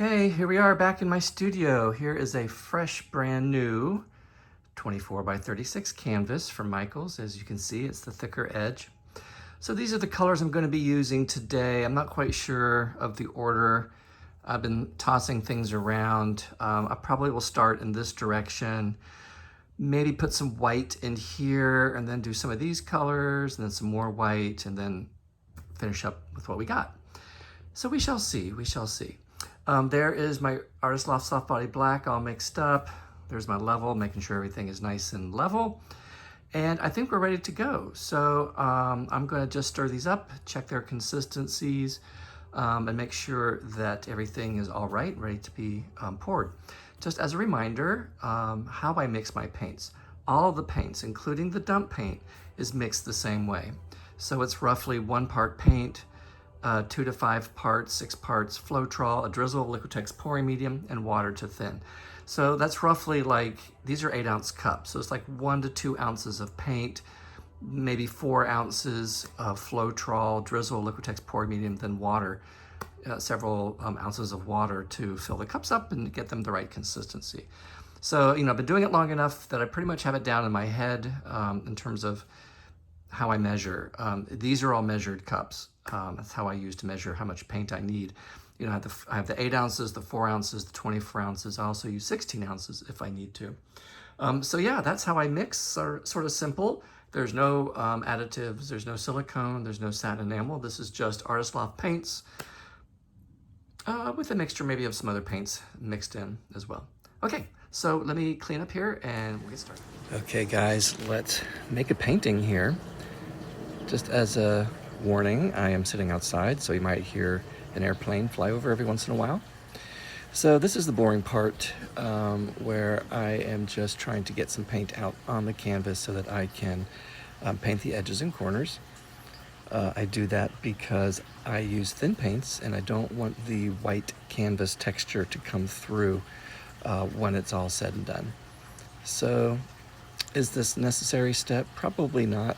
Okay, here we are back in my studio. Here is a fresh, brand new 24 by 36 canvas from Michaels. As you can see, it's the thicker edge. So these are the colors I'm going to be using today. I'm not quite sure of the order. I've been tossing things around. I probably will start in this direction, maybe put some white in here and then do some of these colors and then some more white and then finish up with what we got. So we shall see, we shall see. There is my Artist Loft Soft Body Black all mixed up. There's my level, making sure everything is nice and level. And I think we're ready to go. So I'm gonna just stir these up, check their consistencies, and make sure that everything is all right, ready to be poured. Just as a reminder, how I mix my paints. All of the paints, including the dump paint, is mixed the same way. So it's roughly 1 part paint, 2 to 5 parts, 6 parts Floetrol, a drizzle, Liquitex pouring medium, and water to thin. So that's roughly like, these are 8-ounce cups. So it's like 1 to 2 ounces of paint, maybe 4 ounces of Floetrol, drizzle, Liquitex pouring medium, then water, several ounces of water to fill the cups up and get them the right consistency. So, I've been doing it long enough that I pretty much have it down in my head in terms of how I measure. These are all measured cups. That's how I use to measure how much paint I need. I have the 8 ounces, the 4 ounces, the 24 ounces. I also use 16 ounces if I need to. So yeah, that's how I mix, sort of simple. There's no additives, there's no silicone, there's no satin enamel. This is just Artist Loft paints with a mixture maybe of some other paints mixed in as well. Okay, so let me clean up here and we'll get started. Okay guys, let's make a painting here. Just as a warning, I am sitting outside, so you might hear an airplane fly over every once in a while. So this is the boring part where I am just trying to get some paint out on the canvas so that I can paint the edges and corners. I do that because I use thin paints and I don't want the white canvas texture to come through when it's all said and done. So is this a necessary step? Probably not.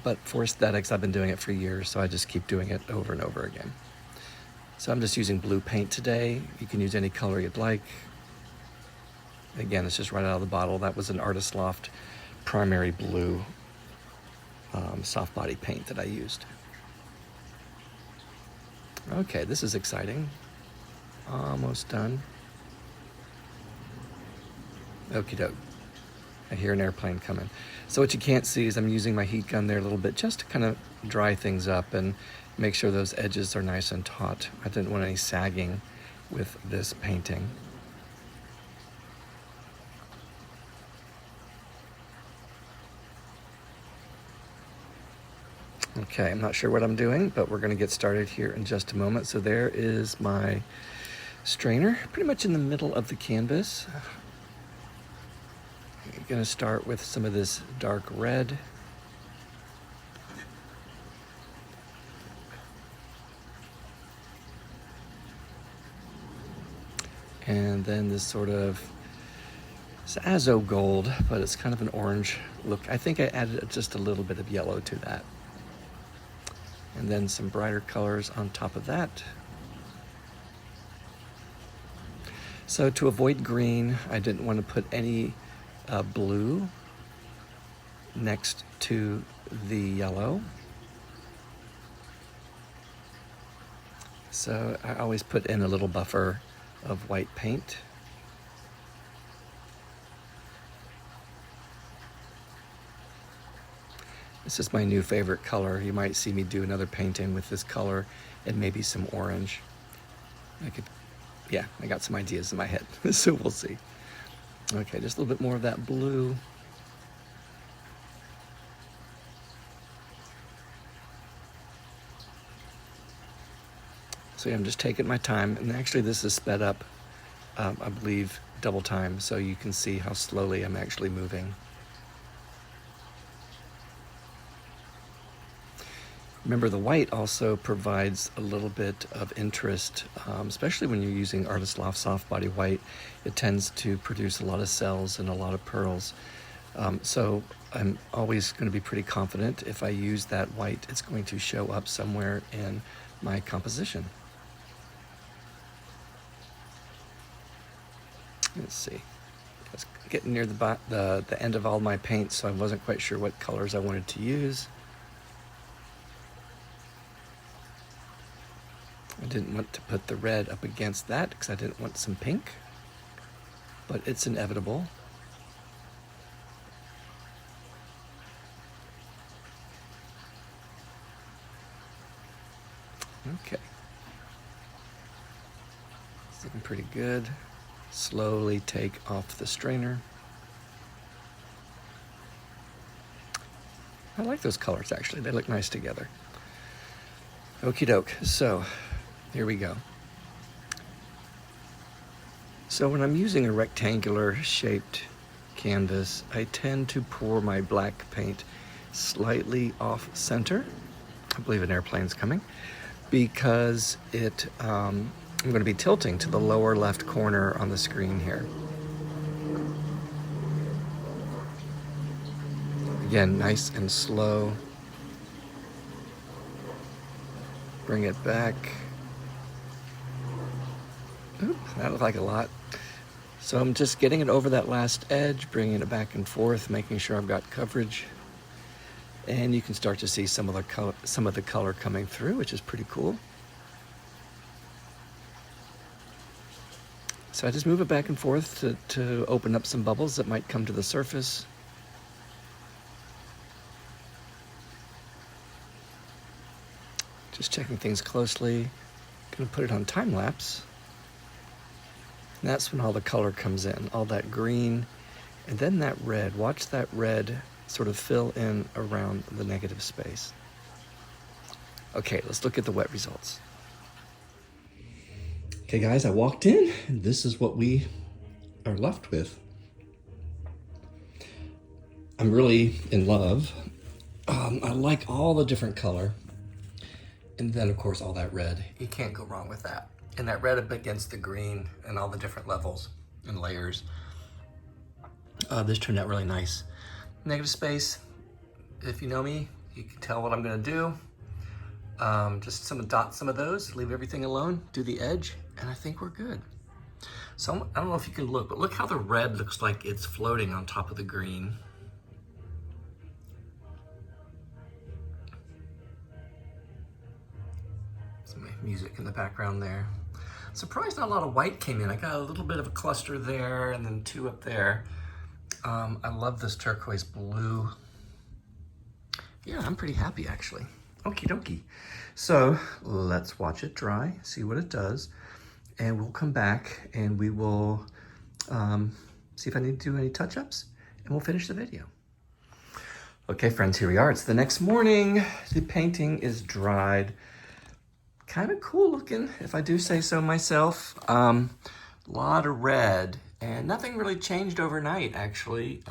But for aesthetics, I've been doing it for years, so I just keep doing it over and over again. So I'm just using blue paint today. You can use any color you'd like. Again, it's just right out of the bottle. That was an Artist Loft primary blue soft body paint that I used. Okay, this is exciting. Almost done. Okie doke. I hear an airplane coming. So what you can't see is I'm using my heat gun there a little bit just to kind of dry things up and make sure those edges are nice and taut. I didn't want any sagging with this painting. Okay, I'm not sure what I'm doing, but we're gonna get started here in just a moment. So there is my strainer, pretty much in the middle of the canvas. I'm going to start with some of this dark red. And then this sort of, it's azo gold, but it's kind of an orange look. I think I added just a little bit of yellow to that. And then some brighter colors on top of that. So to avoid green, I didn't want to put any blue next to the yellow. So I always put in a little buffer of white paint. This is my new favorite color. You might see me do another painting with this color and maybe some orange. I got some ideas in my head, so we'll see. Okay, just a little bit more of that blue. So yeah, I'm just taking my time, and actually this is sped up, I believe, double time, so you can see how slowly I'm actually moving. Remember, the white also provides a little bit of interest, especially when you're using Artist Loft Soft Body White. It tends to produce a lot of cells and a lot of pearls. So I'm always going to be pretty confident if I use that white, it's going to show up somewhere in my composition. Let's see. I was getting near the end of all my paints, so I wasn't quite sure what colors I wanted to use. I didn't want to put the red up against that because I didn't want some pink, but it's inevitable. Okay. It's looking pretty good. Slowly take off the strainer. I like those colors actually, they look nice together. Okie doke, so here we go. So when I'm using a rectangular shaped canvas, I tend to pour my black paint slightly off center. I believe an airplane's coming, because I'm going to be tilting to the lower left corner on the screen here. Again, nice and slow. Bring it back. Oop, that looked like a lot. So I'm just getting it over that last edge, bringing it back and forth, making sure I've got coverage. And you can start to see some of the color coming through, which is pretty cool. So I just move it back and forth to open up some bubbles that might come to the surface. Just checking things closely. Gonna put it on time lapse. And that's when all the color comes in, all that green, and then that red. Watch that red sort of fill in around the negative space. Okay, let's look at the wet results. Okay guys, I walked in and this is what we are left with. I'm really in love. I like all the different color. And then of course all that red. You can't go wrong with that. And that red up against the green and all the different levels and layers. This turned out really nice. Negative space, if you know me, you can tell what I'm gonna do. Just dot some of those, leave everything alone, do the edge, and I think we're good. So I don't know if you can look, but look how the red looks like it's floating on top of the green. Some music in the background there. Surprised not a lot of white came in. I got a little bit of a cluster there and then two up there. I love this turquoise blue. Yeah, I'm pretty happy actually. Okie dokie. So let's watch it dry, see what it does, and we'll come back and we will see if I need to do any touch-ups, and we'll finish the video. Okay friends, here we are. It's the next morning. The painting is dried. Kind of cool looking, if I do say so myself. A lot of red, and nothing really changed overnight, actually.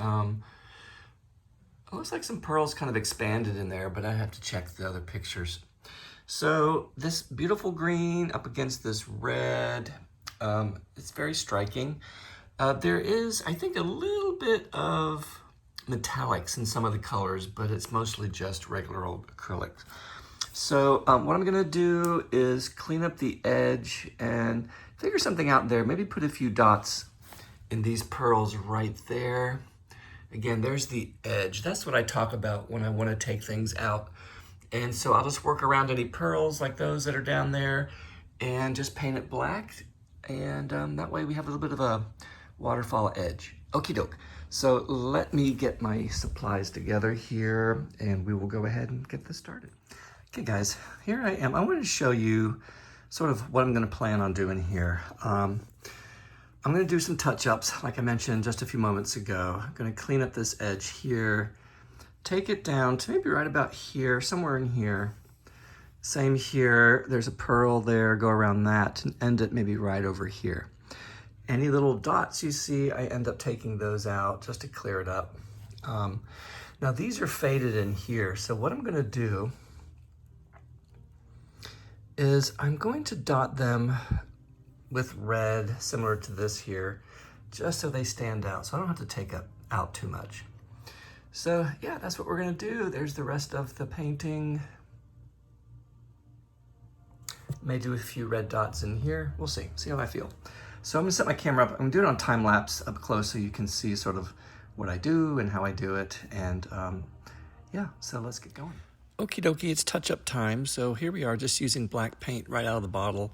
It looks like some pearls kind of expanded in there, but I have to check the other pictures. So this beautiful green up against this red, it's very striking. There is, I think, a little bit of metallics in some of the colors, but it's mostly just regular old acrylic. So what I'm gonna do is clean up the edge and figure something out there. Maybe put a few dots in these pearls right there. Again, there's the edge. That's what I talk about when I want to take things out. And so I'll just work around any pearls like those that are down there and just paint it black. And that way we have a little bit of a waterfall edge. Okie doke. So let me get my supplies together here and we will go ahead and get this started. Okay guys, here I am. I wanted to show you sort of what I'm gonna plan on doing here. I'm gonna do some touch-ups, like I mentioned just a few moments ago. I'm gonna clean up this edge here, take it down to maybe right about here, somewhere in here. Same here, there's a pearl there, go around that and end it maybe right over here. Any little dots you see, I end up taking those out just to clear it up. Now these are faded in here, so what I'm gonna do is I'm going to dot them with red, similar to this here, just so they stand out, so I don't have to take out too much. So yeah, that's what we're gonna do. There's the rest of the painting. May do a few red dots in here. We'll see how I feel. So I'm gonna set my camera up. I'm gonna do it on time lapse up close so you can see sort of what I do and how I do it. And yeah, so let's get going. Okie dokie, it's touch-up time. So here we are, just using black paint right out of the bottle.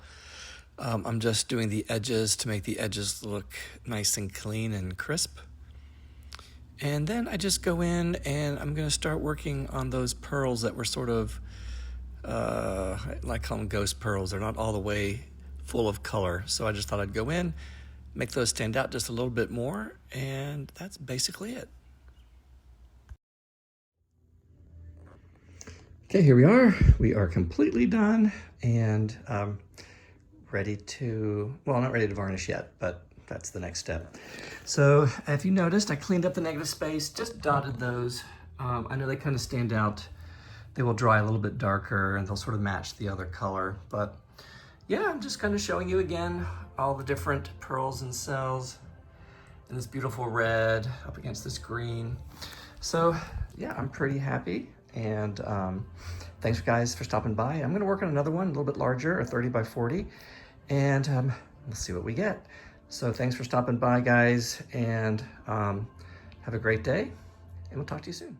I'm just doing the edges to make the edges look nice and clean and crisp. And then I just go in and I'm gonna start working on those pearls that were sort of, I like to call them ghost pearls. They're not all the way full of color. So I just thought I'd go in, make those stand out just a little bit more, and that's basically it. Okay, here we are. We are completely done and ready to, well, not ready to varnish yet, but that's the next step. So if you noticed, I cleaned up the negative space, just dotted those. I know they kind of stand out. They will dry a little bit darker and they'll sort of match the other color. But yeah, I'm just kind of showing you again all the different pearls and cells and this beautiful red up against this green. So yeah, I'm pretty happy. And thanks guys for stopping by. I'm gonna work on another one, a little bit larger, a 30 by 40, and we'll see what we get. So thanks for stopping by guys, and have a great day, and we'll talk to you soon.